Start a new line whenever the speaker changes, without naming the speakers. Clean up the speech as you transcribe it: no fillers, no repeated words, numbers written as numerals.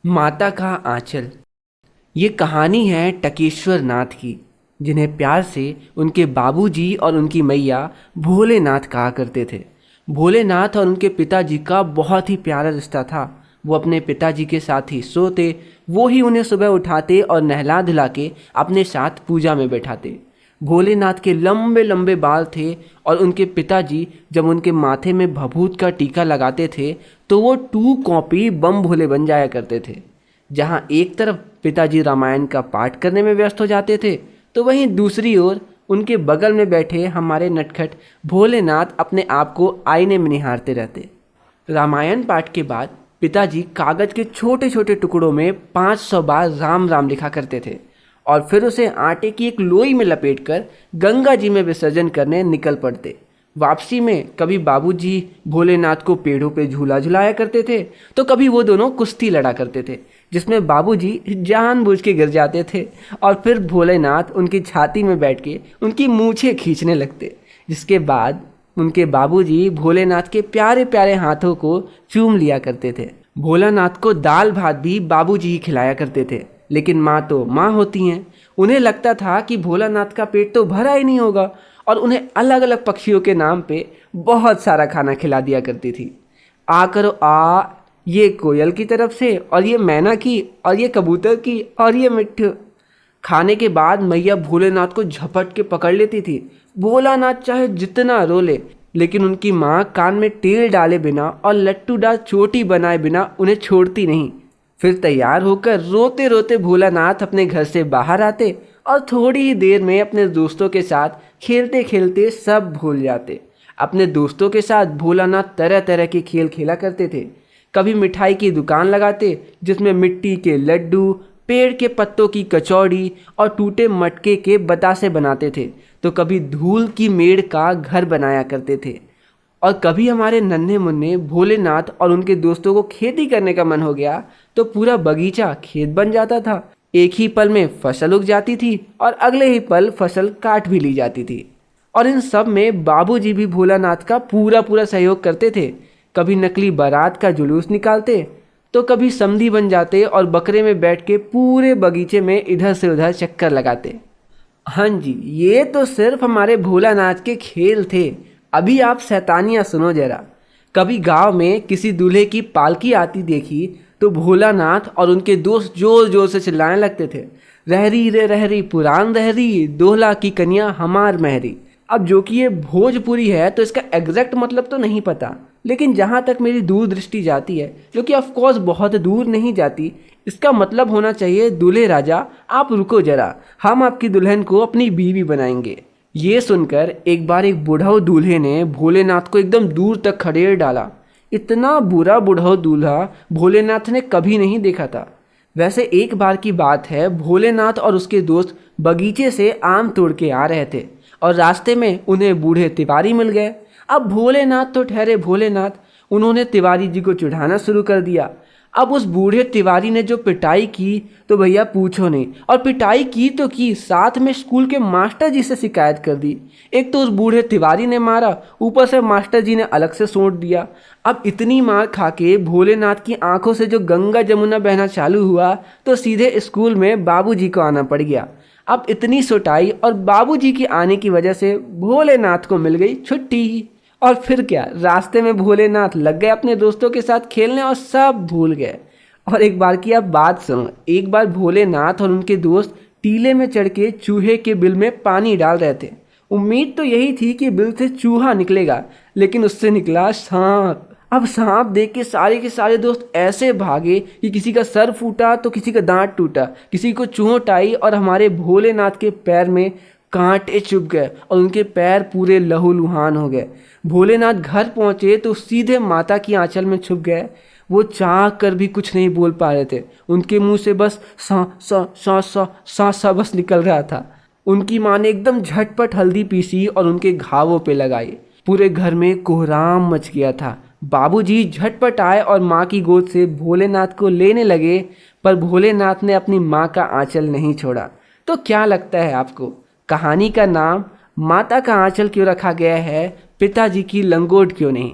माता का आंचल। ये कहानी है टकेश्वर नाथ की, जिन्हें प्यार से उनके बाबूजी और उनकी मैया भोलेनाथ कहा करते थे। भोलेनाथ और उनके पिताजी का बहुत ही प्यारा रिश्ता था। वो अपने पिताजी के साथ ही सोते, वो ही उन्हें सुबह उठाते और नहला धुला के अपने साथ पूजा में बैठाते। भोलेनाथ के लंबे लंबे बाल थे और उनके पिताजी जब उनके माथे में भभूत का टीका लगाते थे तो वो 2 कॉपी बम भोले बन जाया करते थे। जहाँ एक तरफ पिताजी रामायण का पाठ करने में व्यस्त हो जाते थे, तो वहीं दूसरी ओर उनके बगल में बैठे हमारे नटखट भोलेनाथ अपने आप को आईने में निहारते रहते। रामायण पाठ के बाद पिताजी कागज के छोटे छोटे टुकड़ों में 500 बार राम राम लिखा करते थे और फिर उसे आटे की एक लोई में लपेटकर गंगा जी में विसर्जन करने निकल पड़ते। वापसी में कभी बाबूजी भोलेनाथ को पेड़ों पे झूला झुलाया करते थे, तो कभी वो दोनों कुश्ती लड़ा करते थे, जिसमें बाबूजी जानबूझ के गिर जाते थे और फिर भोलेनाथ उनकी छाती में बैठ के उनकी मूछें खींचने लगते, जिसके बाद उनके बाबूजी भोलेनाथ के प्यारे प्यारे हाथों को चूम लिया करते थे। भोलानाथ को दाल भात भी बाबूजी ही खिलाया करते थे, लेकिन माँ तो माँ होती हैं। उन्हें लगता था कि भोलानाथ का पेट तो भरा ही नहीं होगा और उन्हें अलग अलग पक्षियों के नाम पे बहुत सारा खाना खिला दिया करती थी। आ करो आ, ये कोयल की तरफ से, और ये मैना की, और ये कबूतर की, और ये मिट्ठू। खाने के बाद मैया भोलेनाथ को झपट के पकड़ लेती थी। भोलानाथ चाहे जितना रो ले, लेकिन उनकी माँ कान में तेल डाले बिना और लट्टूदार चोटी बनाए बिना उन्हें छोड़ती नहीं। फिर तैयार होकर रोते रोते भोलानाथ अपने घर से बाहर आते और थोड़ी ही देर में अपने दोस्तों के साथ खेलते खेलते सब भूल जाते। अपने दोस्तों के साथ भोलानाथ तरह तरह के खेल खेला करते थे। कभी मिठाई की दुकान लगाते, जिसमें मिट्टी के लड्डू, पेड़ के पत्तों की कचौड़ी और टूटे मटके के बतासे बनाते थे, तो कभी धूल की मेड़ का घर बनाया करते थे। और कभी हमारे नन्हे मुन्ने भोलेनाथ और उनके दोस्तों को खेती करने का मन हो गया तो पूरा बगीचा खेत बन जाता था। एक ही पल में फसल उग जाती थी और अगले ही पल फसल काट भी ली जाती थी। और इन सब में बाबूजी भी भोलानाथ का पूरा पूरा सहयोग करते थे। कभी नकली बारात का जुलूस निकालते, तो कभी समधी बन जाते और बकरे में बैठ के पूरे बगीचे में इधर से उधर चक्कर लगाते। हाँ जी, ये तो सिर्फ हमारे भोलानाथ के खेल थे। अभी आप शैतानियाँ सुनो जरा। कभी गांव में किसी दूल्हे की पालकी आती देखी तो भोलानाथ और उनके दोस्त जोर जोर से चिल्लाने लगते थे, रहरी रे रहरी पुरान रहरी, दोहला की कन्या हमार महरी। अब जो कि ये भोजपुरी है तो इसका एग्जैक्ट मतलब तो नहीं पता, लेकिन जहाँ तक मेरी दूर दृष्टि जाती है, जो कि ऑफकोर्स बहुत दूर नहीं जाती, इसका मतलब होना चाहिए, दूल्हे राजा आप रुको जरा, हम आपकी दुल्हन को अपनी बीवी बनाएंगे। ये सुनकर एक बार एक बुढ़ऊ दूल्हे ने भोलेनाथ को एकदम दूर तक खदेड़ डाला। इतना बुरा बुढ़ऊ दूल्हा भोलेनाथ ने कभी नहीं देखा था। वैसे एक बार की बात है, भोलेनाथ और उसके दोस्त बगीचे से आम तोड़ के आ रहे थे और रास्ते में उन्हें बूढ़े तिवारी मिल गए। अब भोलेनाथ तो ठहरे भोलेनाथ, उन्होंने तिवारी जी को चिढ़ाना शुरू कर दिया। अब उस बूढ़े तिवारी ने जो पिटाई की तो भैया पूछो नहीं, और पिटाई की तो की, साथ में स्कूल के मास्टर जी से शिकायत कर दी। एक तो उस बूढ़े तिवारी ने मारा, ऊपर से मास्टर जी ने अलग से सोंट दिया। अब इतनी मार खा के भोलेनाथ की आंखों से जो गंगा जमुना बहना चालू हुआ तो सीधे स्कूल में बाबूजी को आना पड़ गया। अब इतनी सुटाई और बाबूजी के आने की वजह से भोलेनाथ को मिल गई छुट्टी। और फिर क्या, रास्ते में भोलेनाथ लग गए अपने दोस्तों के साथ खेलने और सब भूल गए। और एक बार की आप बात सुनो, एक बार भोलेनाथ और उनके दोस्त टीले में चढ़ के चूहे के बिल में पानी डाल रहे थे। उम्मीद तो यही थी कि बिल से चूहा निकलेगा, लेकिन उससे निकला सांप। अब सांप देख के सारे दोस्त ऐसे भागे कि किसी का सर फूटा तो किसी का दांत टूटा, किसी को चोट आई और हमारे भोलेनाथ के पैर में कांटे चुभ गए और उनके पैर पूरे लहूलुहान हो गए। भोलेनाथ घर पहुंचे तो सीधे माता की आंचल में छुप गए। वो चाह कर भी कुछ नहीं बोल पा रहे थे, उनके मुंह से बस सा सा सा सा सा सा बस निकल रहा था। उनकी माँ ने एकदम झटपट हल्दी पीसी और उनके घावों पे लगाई। पूरे घर में कोहराम मच गया था। बाबूजी झटपट आए और माँ की गोद से भोलेनाथ को लेने लगे, पर भोलेनाथ ने अपनी माँ का आंचल नहीं छोड़ा। तो क्या लगता है आपको, कहानी का नाम माता का आंचल क्यों रखा गया है, पिताजी की लंगोट क्यों नहीं?